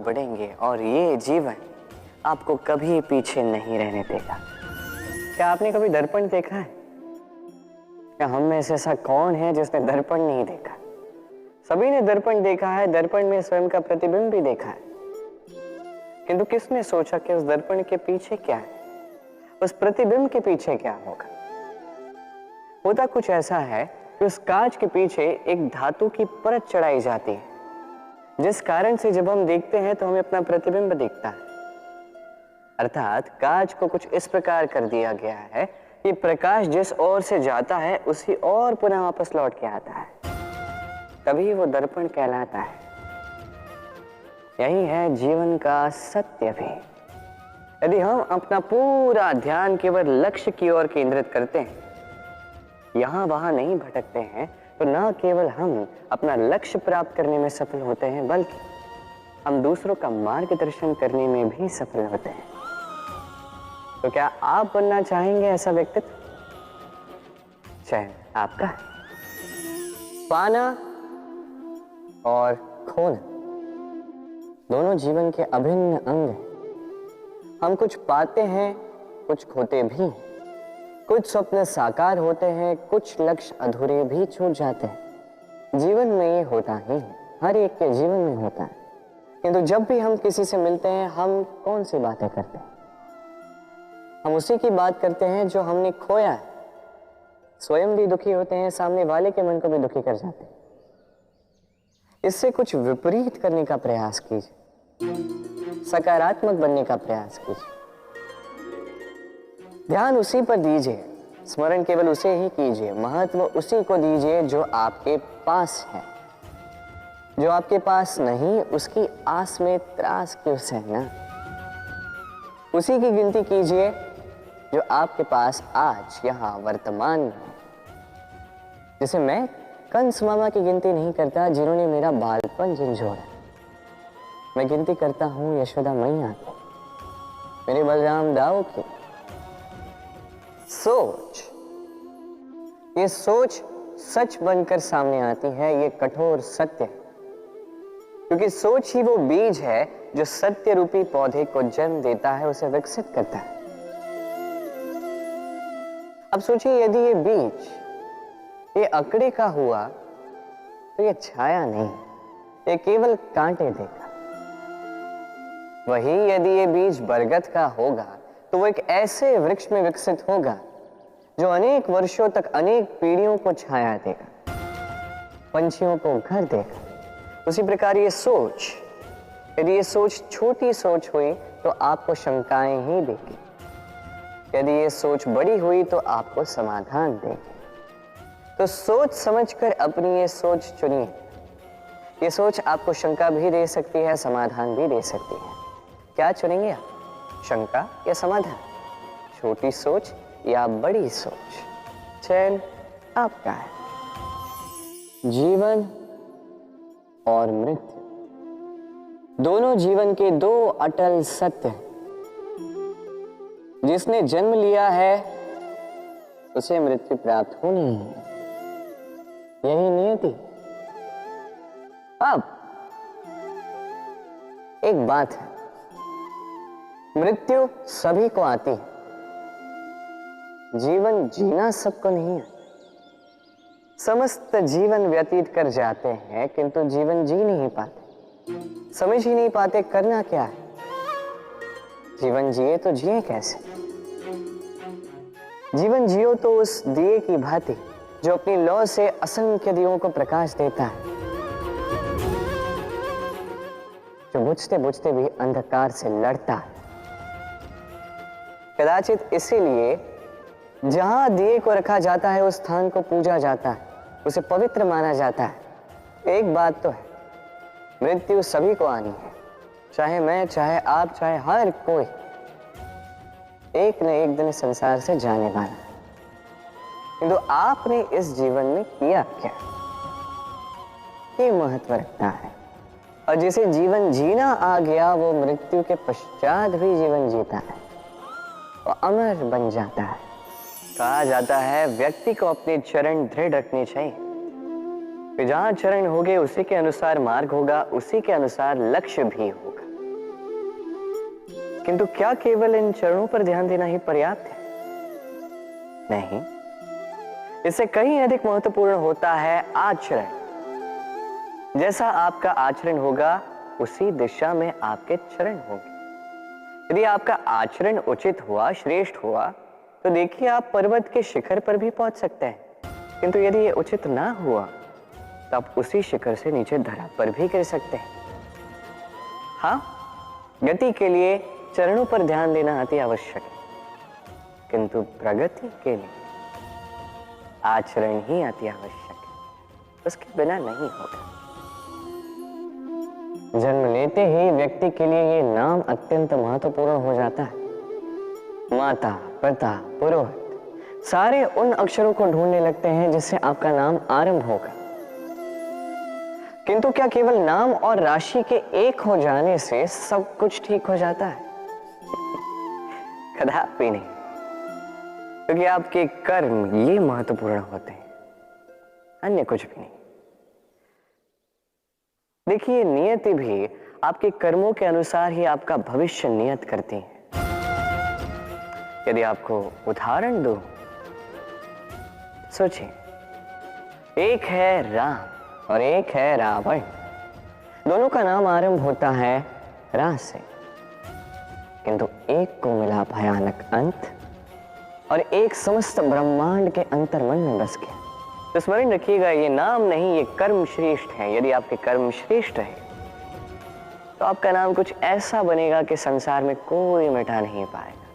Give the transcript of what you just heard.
बढ़ेंगे और ये जीवन आपको कभी पीछे नहीं रहने देगा। क्या आपने कभी दर्पण देखा है? क्या हम में से ऐसा कौन है जिसने दर्पण नहीं देखा? सभी ने दर्पण देखा है, दर्पण में स्वयं का प्रतिबिंब भी देखा है, किंतु किसने सोचा कि उस दर्पण के पीछे क्या है, उस प्रतिबिंब के पीछे क्या होगा? होता कुछ ऐसा है कि उस कांच के पीछे एक धातु की परत चढ़ाई जाती है, जिस कारण से जब हम देखते हैं तो हमें अपना प्रतिबिंब दिखता है। अर्थात कांच को कुछ इस प्रकार कर दिया गया है कि प्रकाश जिस ओर से जाता है उसी ओर पुनः वापस लौट के आता है, तभी वो दर्पण कहलाता है। यही है जीवन का सत्य भी। यदि हम अपना पूरा ध्यान केवल लक्ष्य की ओर केंद्रित करते हैं, यहां वहां नहीं भटकते हैं, तो न केवल हम अपना लक्ष्य प्राप्त करने में सफल होते हैं, बल्कि हम दूसरों का मार्गदर्शन करने में भी सफल होते हैं। तो क्या आप बनना चाहेंगे ऐसा व्यक्तित्व? चयन आपका है। पाना और खोना दोनों जीवन के अभिन्न अंग हैं। हम कुछ पाते हैं, कुछ खोते भी हैं। कुछ स्वप्न साकार होते हैं, कुछ लक्ष्य अधूरे भी छूट जाते हैं। जीवन में ये होता ही है, हर एक के जीवन में होता है। किंतु जब भी हम किसी से मिलते हैं, हम कौन सी बातें करते हैं? हम उसी की बात करते हैं जो हमने खोया है। स्वयं भी दुखी होते हैं, सामने वाले के मन को भी दुखी कर जाते हैं। इससे कुछ विपरीत करने का प्रयास कीजिए, सकारात्मक बनने का प्रयास कीजिए। ध्यान उसी पर दीजिए, स्मरण केवल उसे ही कीजिए, महत्व उसी को दीजिए जो आपके पास है। जो आपके पास नहीं, उसकी आस में त्रास क्यों सहना? उसी की गिनती कीजिए जो आपके पास आज यहाँ वर्तमान में है। जैसे मैं कंस मामा की गिनती नहीं करता जिन्होंने मेरा बालपन झंझोड़ा। मैं गिनती करता हूँ यशोदा मैया की, मेरे बलराम दाऊ की। सोच, ये सोच सच बनकर सामने आती है, ये कठोर सत्य है, क्योंकि सोच ही वो बीज है जो सत्य रूपी पौधे को जन्म देता है, उसे विकसित करता है। अब सोचिए, यदि ये बीज ये अकड़े का हुआ तो ये छाया नहीं, ये केवल कांटे देगा। वही यदि ये बीज बरगद का होगा तो वो एक ऐसे वृक्ष में विकसित होगा जो अनेक वर्षों तक अनेक पीढ़ियों को छाया देगा, पंछियों को घर देगा। उसी प्रकार ये सोच, यदि ये सोच छोटी सोच हुई तो आपको शंकाएं ही देगी। यदि ये सोच बड़ी हुई तो आपको समाधान देगी। तो सोच समझकर अपनी ये सोच चुनिए। ये सोच आपको शंका भी दे सकती है, समाधान भी दे सकती है। क्या चुनेंगे आप? शंका या समाधान? छोटी सोच या बड़ी सोच? चयन आपका है। जीवन और मृत्यु दोनों जीवन के दो अटल सत्य हैं। जिसने जन्म लिया है उसे मृत्यु प्राप्त होनी है, यही नियति। अब एक बात है, मृत्यु सभी को आती है, जीवन जीना सबको नहीं है। समस्त जीवन व्यतीत कर जाते हैं किंतु जीवन जी नहीं पाते, समझ ही नहीं पाते करना क्या है। जीवन जिए तो जिए कैसे? जीवन जियो तो उस दिए की भांति जो अपनी लौ से असंख्य दियों को प्रकाश देता है, जो बुझते बुझते भी अंधकार से लड़ता है। कदाचित इसीलिए जहां दिए को रखा जाता है उस स्थान को पूजा जाता है, उसे पवित्र माना जाता है। एक बात तो है, मृत्यु सभी को आनी है, चाहे मैं, चाहे आप, चाहे हर कोई एक न एक दिन संसार से जाने वाला है। किंतु आपने इस जीवन में किया क्या, ये महत्व रखता है। और जिसे जीवन जीना आ गया वो मृत्यु के पश्चात भी जीवन जीता है, वो अमर बन जाता है। कहा जाता है व्यक्ति को अपने चरण दृढ़ रखने चाहिए, कि जहां चरण होंगे उसी के अनुसार मार्ग होगा, उसी के अनुसार लक्ष्य भी होगा। किंतु क्या केवल इन चरणों पर ध्यान देना ही पर्याप्त है? नहीं, इससे कहीं अधिक महत्वपूर्ण होता है आचरण। जैसा आपका आचरण होगा उसी दिशा में आपके चरण होंगे। यदि आपका आचरण उचित हुआ, श्रेष्ठ हुआ, तो देखिए आप पर्वत के शिखर पर भी पहुंच सकते हैं। किंतु यदि ये उचित ना हुआ तो आप उसी शिखर से नीचे धरा पर भी गिर सकते हैं। हाँ, गति के लिए चरणों पर ध्यान देना अति आवश्यक है, किंतु प्रगति के लिए आचरण ही अति आवश्यक है, उसके बिना नहीं होगा। जन्म लेते ही व्यक्ति के लिए ये नाम अत्यंत महत्वपूर्ण हो जाता है। माता, पिता, पुरोहित सारे उन अक्षरों को ढूंढने लगते हैं जिससे आपका नाम आरंभ होगा। किंतु क्या केवल नाम और राशि के एक हो जाने से सब कुछ ठीक हो जाता है? कदापि नहीं, क्योंकि आपके कर्म ये महत्वपूर्ण होते हैं, अन्य कुछ भी नहीं। देखिए, नियति भी आपके कर्मों के अनुसार ही आपका भविष्य नियत करती है। यदि आपको उदाहरण दूं, सोचिए, एक है राम और एक है रावण। दोनों का नाम आरंभ होता है रा से, किंतु एक को मिला भयानक अंत और एक समस्त ब्रह्मांड के अंतर्मन में बस गया। तो स्मरण रखिएगा, ये नाम नहीं, ये कर्म श्रेष्ठ है। यदि आपके कर्म श्रेष्ठ है तो आपका नाम कुछ ऐसा बनेगा कि संसार में कोई मिटा नहीं पाएगा।